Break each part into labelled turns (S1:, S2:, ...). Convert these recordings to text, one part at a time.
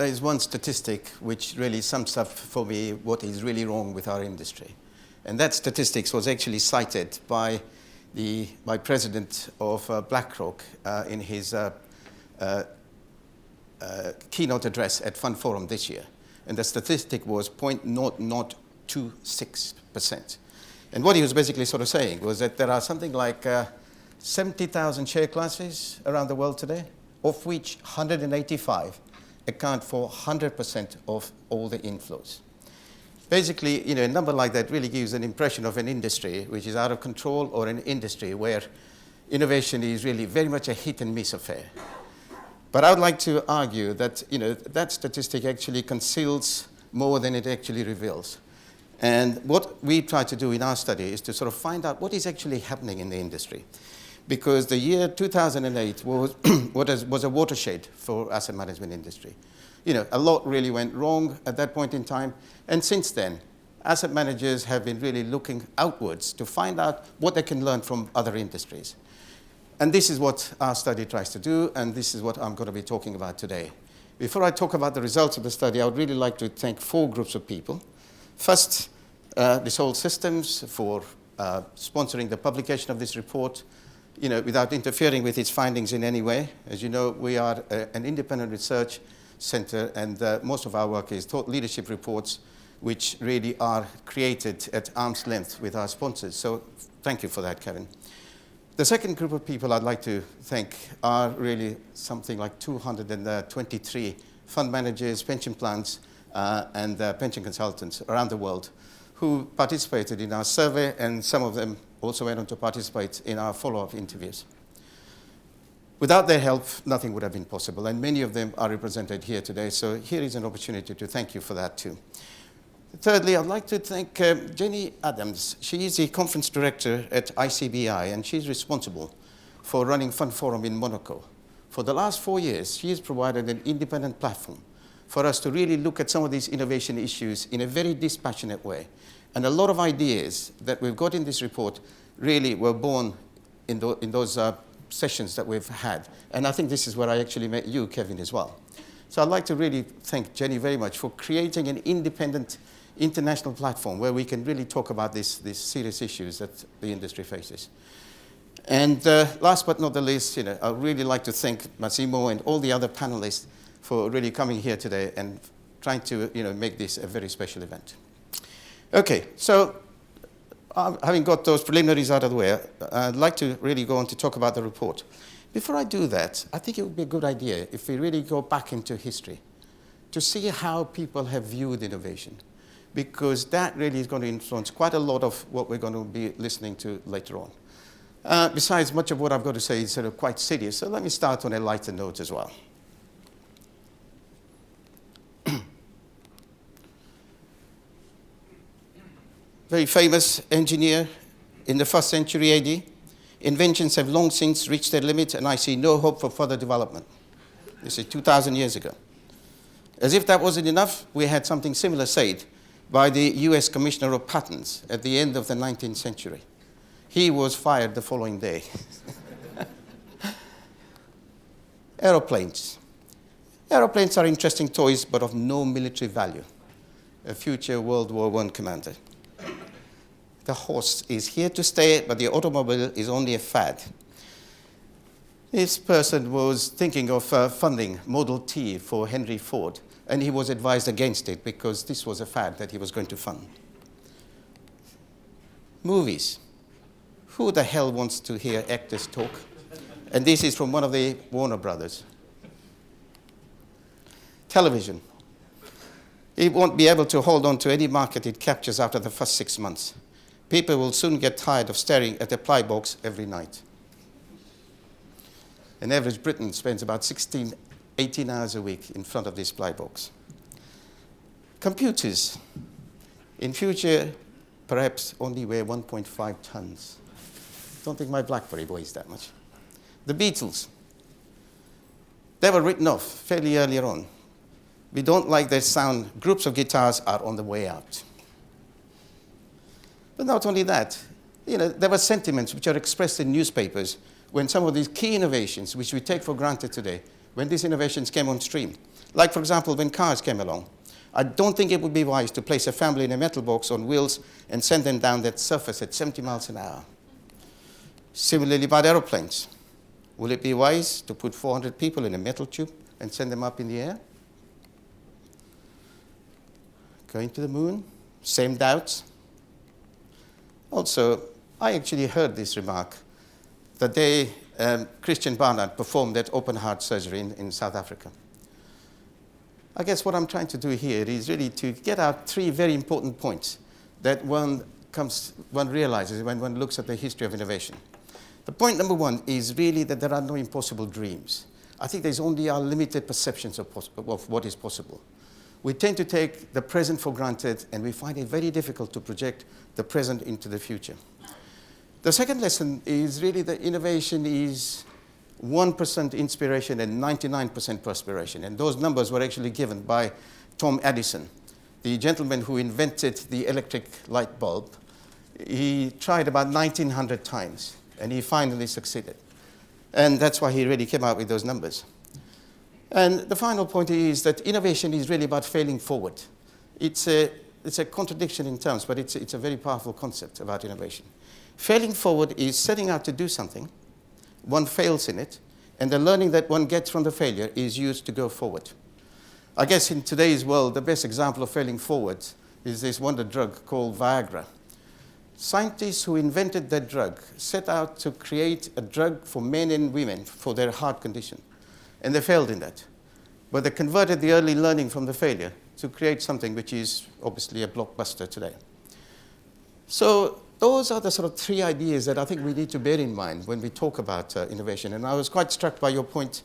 S1: there is one statistic which really sums up for me what is really wrong with our industry. And that statistics was actually cited by President of BlackRock in his keynote address at Fund Forum this year. And the statistic was 0.0026%. And what he was basically sort of saying was that there are something like 70,000 share classes around the world today, of which 185 account for 100% of all the inflows. Basically, a number like that really gives an impression of an industry which is out of control, or an industry where innovation is really very much a hit and miss affair. But I would like to argue that, that statistic actually conceals more than it actually reveals. And what we try to do in our study is to sort of find out what is actually happening in the industry. Because the year 2008 was, was a watershed for asset management industry. A lot really went wrong at that point in time. And since then, asset managers have been really looking outwards to find out what they can learn from other industries. And this is what our study tries to do, and this is what I'm going to be talking about today. Before I talk about the results of the study, I would really like to thank 4 groups of people. First, Dassaulte Systems for sponsoring the publication of this report, without interfering with its findings in any way. As you know, we are an independent research center, and most of our work is thought leadership reports, which really are created at arm's length with our sponsors. So thank you for that, Kevin. The second group of people I'd like to thank are really something like 223 fund managers, pension plans, and pension consultants around the world who participated in our survey, and some of them also went on to participate in our follow-up interviews. Without their help, nothing would have been possible, and many of them are represented here today, so here is an opportunity to thank you for that too. Thirdly, I'd like to thank Jenny Adams. She is the conference director at ICBI, and she's responsible for running Fund Forum in Monaco. For the last 4 years, she has provided an independent platform for us to really look at some of these innovation issues in a very dispassionate way. And a lot of ideas that we've got in this report really were born in those sessions that we've had. And I think this is where I actually met you, Kevin, as well. So I'd like to really thank Jenny very much for creating an independent international platform where we can really talk about these serious issues that the industry faces. And last but not the least, I'd really like to thank Massimo and all the other panelists for really coming here today and trying to make this a very special event. Okay, so having got those preliminaries out of the way, I'd like to really go on to talk about the report. Before I do that, I think it would be a good idea if we really go back into history to see how people have viewed innovation, because that really is going to influence quite a lot of what we're going to be listening to later on. Besides, much of what I've got to say is sort of quite serious, so let me start on a lighter note as well. Very famous engineer in the 1st century AD. Inventions have long since reached their limit, and I see no hope for further development. This is 2,000 years ago. As if that wasn't enough, we had something similar said by the US Commissioner of Patents at the end of the 19th century. He was fired the following day. Aeroplanes. Aeroplanes are interesting toys, but of no military value. A future World War I commander. The horse is here to stay, but the automobile is only a fad. This person was thinking of funding Model T for Henry Ford, and he was advised against it because this was a fad that he was going to fund. Movies. Who the hell wants to hear actors talk? And this is from one of the Warner Brothers. Television. It won't be able to hold on to any market it captures after the first 6 months. People will soon get tired of staring at a ply box every night. An average Briton spends about 18 hours a week in front of this ply box. Computers. In future, perhaps only weigh 1.5 tons. Don't think my BlackBerry weighs that much. The Beatles. They were written off fairly earlier on. We don't like their sound. Groups of guitars are on the way out. But not only that, there were sentiments which are expressed in newspapers when some of these key innovations, which we take for granted today, when these innovations came on stream. Like, for example, when cars came along. I don't think it would be wise to place a family in a metal box on wheels and send them down that surface at 70 miles an hour. Similarly, about aeroplanes. Will it be wise to put 400 people in a metal tube and send them up in the air? Going to the moon? Same doubts. Also, I actually heard this remark the day Christian Barnard performed that open heart surgery in South Africa. I guess what I'm trying to do here is really to get out three very important points that one realizes when one looks at the history of innovation. The point number one is really that there are no impossible dreams. I think there's only our limited perceptions of what is possible. We tend to take the present for granted, and we find it very difficult to project the present into the future. The second lesson is really that innovation is 1% inspiration and 99% perspiration. And those numbers were actually given by Tom Edison, the gentleman who invented the electric light bulb. He tried about 1,900 times, and he finally succeeded. And that's why he really came out with those numbers. And the final point is that innovation is really about failing forward. It's a contradiction in terms, but it's a very powerful concept about innovation. Failing forward is setting out to do something, one fails in it, and the learning that one gets from the failure is used to go forward. I guess in today's world, the best example of failing forward is this wonder drug called Viagra. Scientists who invented that drug set out to create a drug for men and women for their heart condition, and they failed in that. But they converted the early learning from the failure to create something which is obviously a blockbuster today. So those are the sort of three ideas that I think we need to bear in mind when we talk about innovation. And I was quite struck by your point,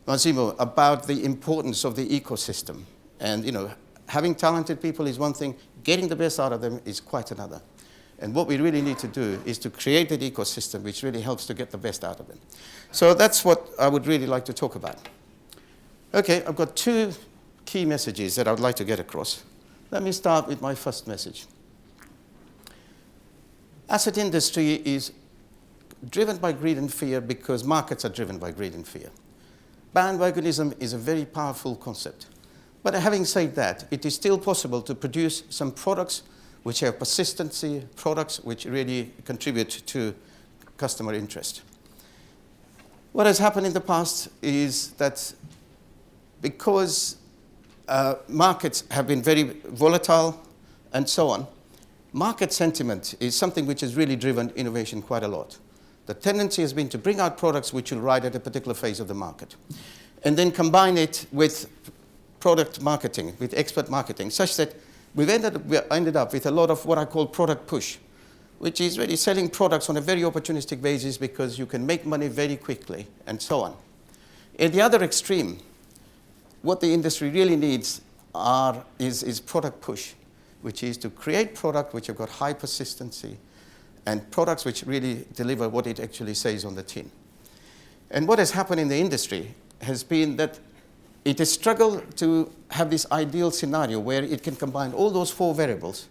S1: Massimo, about the importance of the ecosystem. And, you know, having talented people is one thing, getting the best out of them is quite another. And what we really need to do is to create an ecosystem which really helps to get the best out of them. So that's what I would really like to talk about. Okay, I've got two key messages that I would like to get across. Let me start with my first message. Asset industry is driven by greed and fear because markets are driven by greed and fear. Bandwagonism is a very powerful concept. But having said that, it is still possible to produce some products which have persistency, products which really contribute to customer interest. What has happened in the past is that because markets have been very volatile and so on, market sentiment is something which has really driven innovation quite a lot. The tendency has been to bring out products which will ride at a particular phase of the market, and then combine it with product marketing, with expert marketing, such that we've ended up with a lot of what I call product push, which is really selling products on a very opportunistic basis because you can make money very quickly, and so on. At the other extreme, what the industry really needs is product push, which is to create products which have got high persistency and products which really deliver what it actually says on the tin. And what has happened in the industry has been that it has struggled to have this ideal scenario where it can combine all those four variables,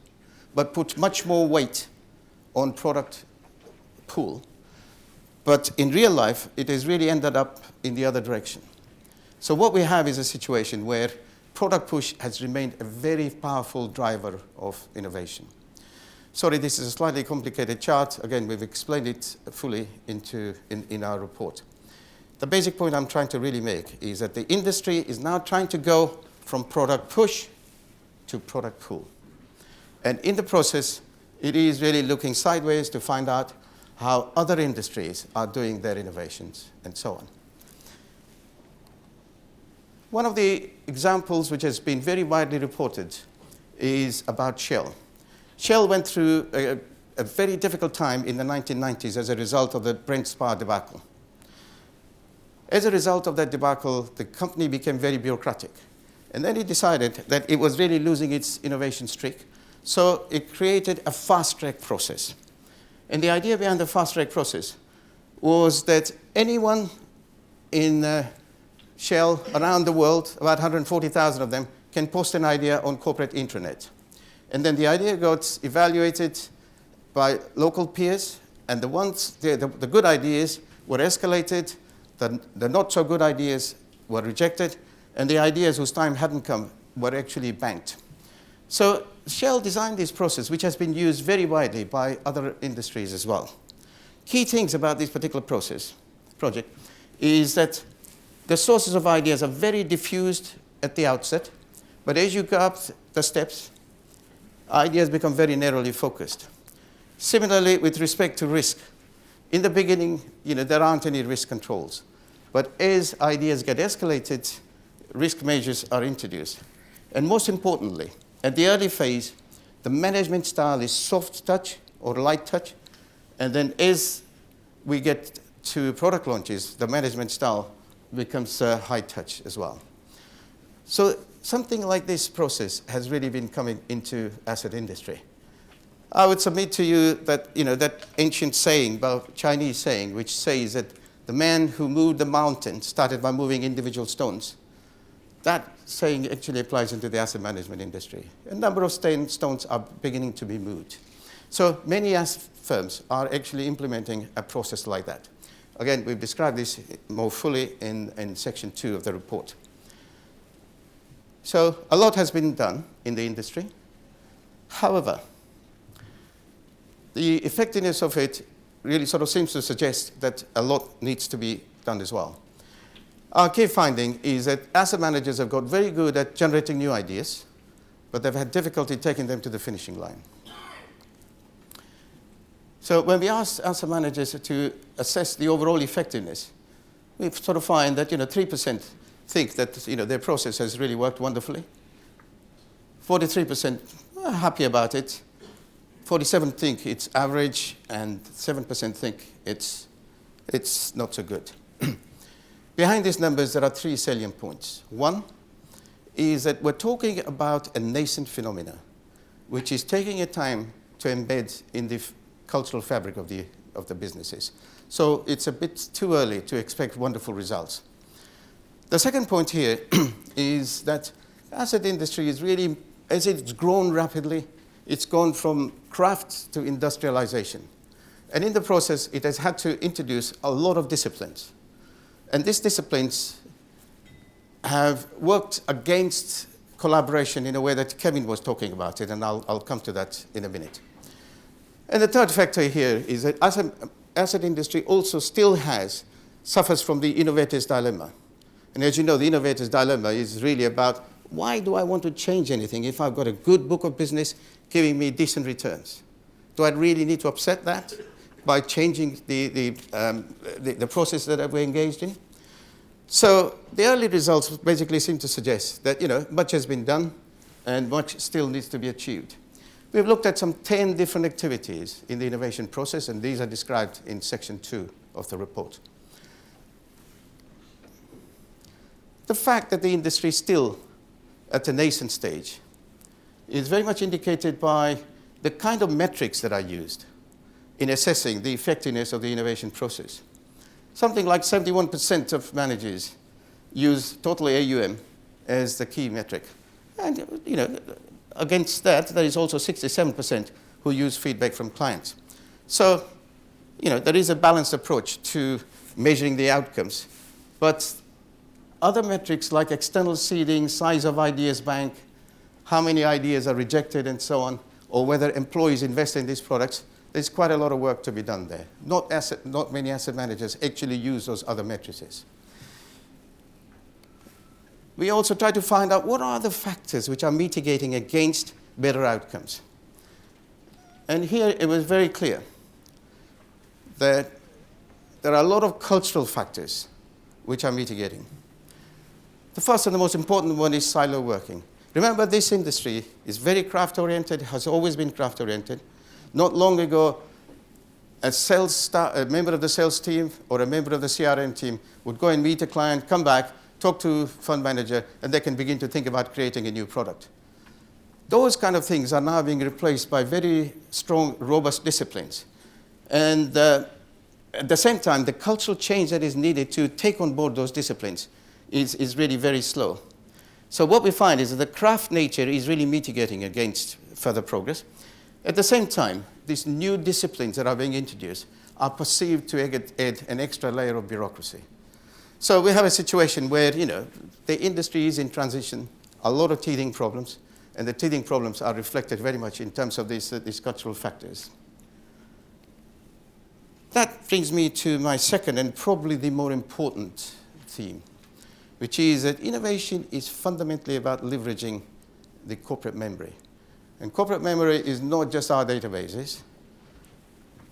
S1: but put much more weight on product pool. But in real life, it has really ended up in the other direction. So what we have is a situation where product push has remained a very powerful driver of innovation. Sorry, this is a slightly complicated chart. Again, we've explained it fully in our report. The basic point I'm trying to really make is that the industry is now trying to go from product push to product pull. And in the process, it is really looking sideways to find out how other industries are doing their innovations and so on. One of the examples which has been very widely reported is about Shell. Shell went through a very difficult time in the 1990s as a result of the Brent Spar debacle. As a result of that debacle, the company became very bureaucratic. And then it decided that it was really losing its innovation streak. So it created a fast-track process. And the idea behind the fast-track process was that anyone in Shell around the world, about 140,000 of them, can post an idea on corporate intranet. And then the idea got evaluated by local peers, and the good ideas were escalated, the not so good ideas were rejected, and the ideas whose time hadn't come were actually banked. So Shell designed this process, which has been used very widely by other industries as well. Key things about this particular project, is that the sources of ideas are very diffused at the outset, but as you go up the steps, ideas become very narrowly focused. Similarly, with respect to risk, in the beginning, there aren't any risk controls. But as ideas get escalated, risk measures are introduced. And most importantly, at the early phase, the management style is soft touch or light touch. And then as we get to product launches, the management style becomes high touch as well. So something like this process has really been coming into asset industry. I would submit to you that, that ancient saying, Chinese saying, which says that the man who moved the mountain started by moving individual stones. That saying actually applies into the asset management industry. A number of stones are beginning to be moved. So many asset firms are actually implementing a process like that. Again, we've described this more fully in section 2 of the report. So a lot has been done in the industry. However, the effectiveness of it really sort of seems to suggest that a lot needs to be done as well. Our key finding is that asset managers have got very good at generating new ideas, but they've had difficulty taking them to the finishing line. So when we ask asset managers to assess the overall effectiveness, we sort of find that 3% think that their process has really worked wonderfully. 43% are happy about it. 47% think it's average, and 7% think it's not so good. Behind these numbers, there are 3 salient points. One is that we're talking about a nascent phenomena, which is taking a time to embed in the cultural fabric of the businesses. So it's a bit too early to expect wonderful results. The second point here is that asset industry is really, as it's grown rapidly, it's gone from craft to industrialization. And in the process, it has had to introduce a lot of disciplines. And these disciplines have worked against collaboration in a way that Kevin was talking about it, and I'll come to that in a minute. And the third factor here is that asset industry also still suffers from the innovator's dilemma. And as you know, the innovator's dilemma is really about, why do I want to change anything if I've got a good book of business giving me decent returns? Do I really need to upset that by changing the process that we're engaged in? So the early results basically seem to suggest that much has been done and much still needs to be achieved. We've looked at some 10 different activities in the innovation process, and these are described in section 2 of the report. The fact that the industry is still at a nascent stage is very much indicated by the kind of metrics that are used in assessing the effectiveness of the innovation process. Something like 71% of managers use total AUM as the key metric. And against that, there is also 67% who use feedback from clients. So there is a balanced approach to measuring the outcomes. But other metrics like external seeding, size of ideas bank, how many ideas are rejected and so on, or whether employees invest in these products, there's quite a lot of work to be done there. Not many asset managers actually use those other matrices. We also try to find out what are the factors which are mitigating against better outcomes. And here it was very clear that there are a lot of cultural factors which are mitigating. The first and the most important one is silo working. Remember, this industry is very craft-oriented, has always been craft-oriented. Not long ago, a member of the sales team or a member of the CRM team would go and meet a client, come back, talk to fund manager, and they can begin to think about creating a new product. Those kind of things are now being replaced by very strong, robust disciplines. And at the same time, the cultural change that is needed to take on board those disciplines is really very slow. So what we find is that the craft nature is really mitigating against further progress. At the same time, these new disciplines that are being introduced are perceived to add an extra layer of bureaucracy. So we have a situation where, the industry is in transition, a lot of teething problems, and the teething problems are reflected very much in terms of these cultural factors. That brings me to my second and probably the more important theme, which is that innovation is fundamentally about leveraging the corporate memory. And corporate memory is not just our databases.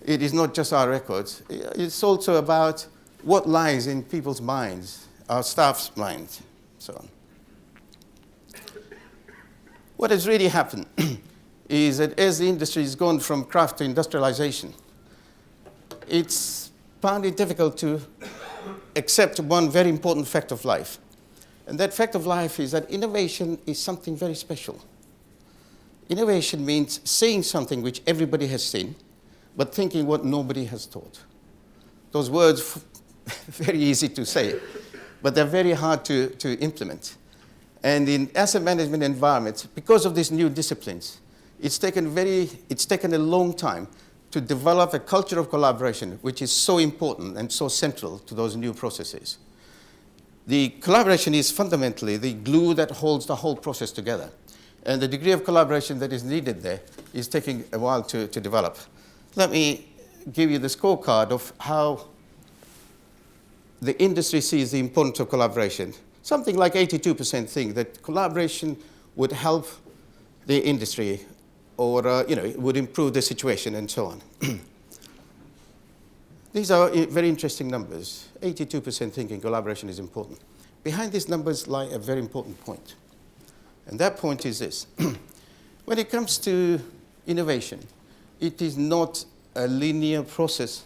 S1: It is not just our records. It's also about what lies in people's minds, our staff's minds, so on. What has really happened is that as the industry has gone from craft to industrialization, it's found it difficult to accept one very important fact of life. And that fact of life is that innovation is something very special. Innovation means seeing something which everybody has seen, but thinking what nobody has thought. Those words, very easy to say, but they're very hard to implement. And in asset management environments, because of these new disciplines, it's taken a long time to develop a culture of collaboration, which is so important and so central to those new processes. The collaboration is fundamentally the glue that holds the whole process together. And the degree of collaboration that is needed there is taking a while to develop. Let me give you the scorecard of how the industry sees the importance of collaboration. Something like 82% think that collaboration would help the industry or it would improve the situation and so on. These are very interesting numbers. 82% thinking collaboration is important. Behind these numbers lie a very important point. And that point is this. When it comes to innovation, it is not a linear process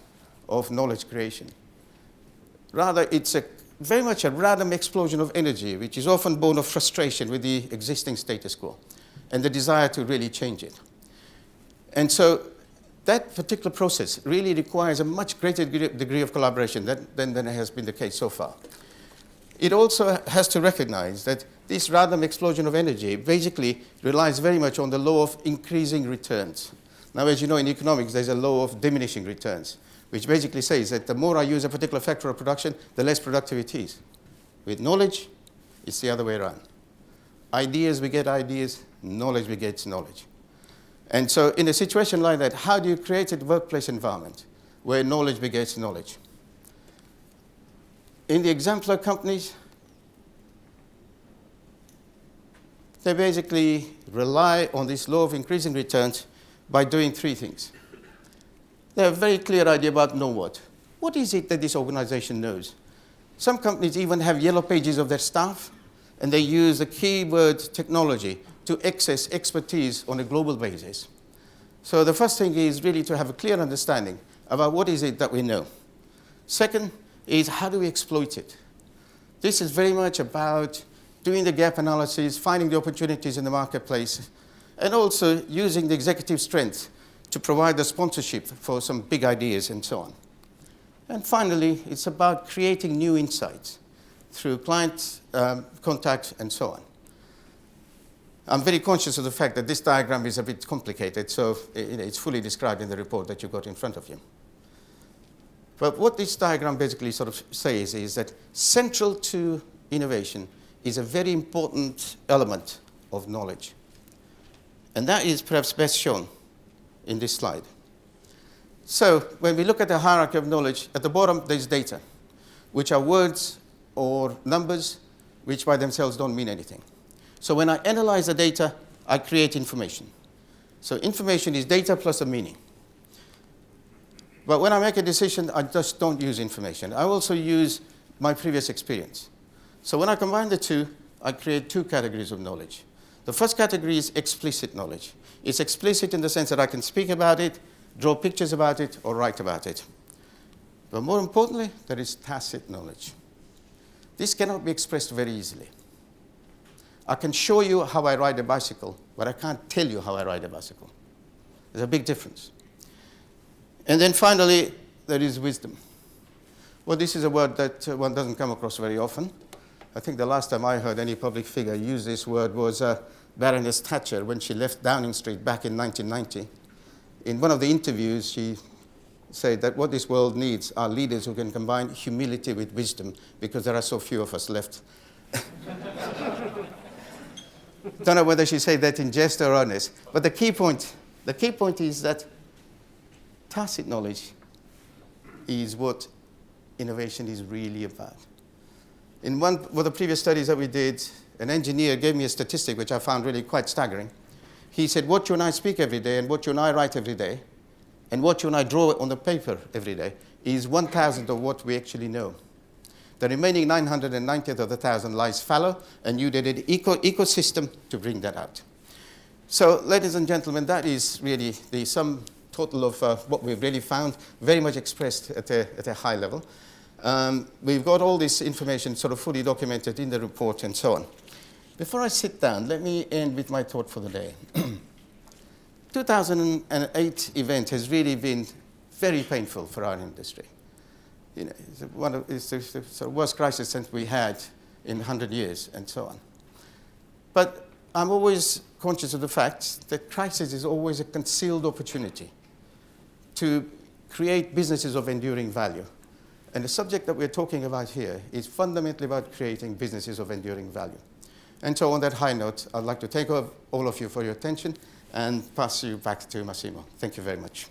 S1: of knowledge creation. Rather, it's very much a random explosion of energy, which is often born of frustration with the existing status quo and the desire to really change it. And so that particular process really requires a much greater degree of collaboration than has been the case so far. It also has to recognize that this random explosion of energy basically relies very much on the law of increasing returns. Now, as you know, in economics, there's a law of diminishing returns, which basically says that the more I use a particular factor of production, the less productive it is. With knowledge, it's the other way around. Ideas beget ideas, knowledge begets knowledge. And so in a situation like that, how do you create a workplace environment where knowledge begets knowledge? In the exemplar companies, they basically rely on this law of increasing returns by doing three things. They have a very clear idea about know what. What is it that this organization knows? Some companies even have yellow pages of their staff, and they use the keyword technology to access expertise on a global basis. So the first thing is really to have a clear understanding about what is it that we know. Second is how do we exploit it? This is very much about doing the gap analysis, finding the opportunities in the marketplace, and also using the executive strength to provide the sponsorship for some big ideas and so on. And finally, it's about creating new insights through client contact and so on. I'm very conscious of the fact that this diagram is a bit complicated, so it's fully described in the report that you've got in front of you. But what this diagram basically sort of says is that central to innovation is a very important element of knowledge. And that is perhaps best shown in this slide. So when we look at the hierarchy of knowledge, at the bottom there's data, which are words or numbers which by themselves don't mean anything. So when I analyze the data, I create information. So information is data plus a meaning. But when I make a decision, I just don't use information. I also use my previous experience. So when I combine the two, I create two categories of knowledge. The first category is explicit knowledge. It's explicit in the sense that I can speak about it, draw pictures about it, or write about it. But more importantly, there is tacit knowledge. This cannot be expressed very easily. I can show you how I ride a bicycle, but I can't tell you how I ride a bicycle. There's a big difference. And then finally, there is wisdom. Well, this is a word that one doesn't come across very often. I think the last time I heard any public figure use this word was Baroness Thatcher when she left Downing Street back in 1990. In one of the interviews, she said that what this world needs are leaders who can combine humility with wisdom, because there are so few of us left. Don't know whether she said that in jest or earnest, but the key point is that tacit knowledge is what innovation is really about. In one of the previous studies that we did, an engineer gave me a statistic which I found really quite staggering. He said, what you and I speak every day, and what you and I write every day, and what you and I draw on the paper every day, is 1,000th of what we actually know. The remaining 990th of the 1,000 lies fallow, and you did an ecosystem to bring that out. So, ladies and gentlemen, that is really the sum total of what we've really found, very much expressed at a high level. We've got all this information sort of fully documented in the report and so on. Before I sit down, let me end with my thought for the day. 2008 event has really been very painful for our industry. You know, it's the worst crisis since we had in 100 years and so on. But I'm always conscious of the fact that crisis is always a concealed opportunity to create businesses of enduring value. And the subject that we're talking about here is fundamentally about creating businesses of enduring value. And so on that high note, I'd like to thank all of you for your attention and pass you back to Massimo. Thank you very much.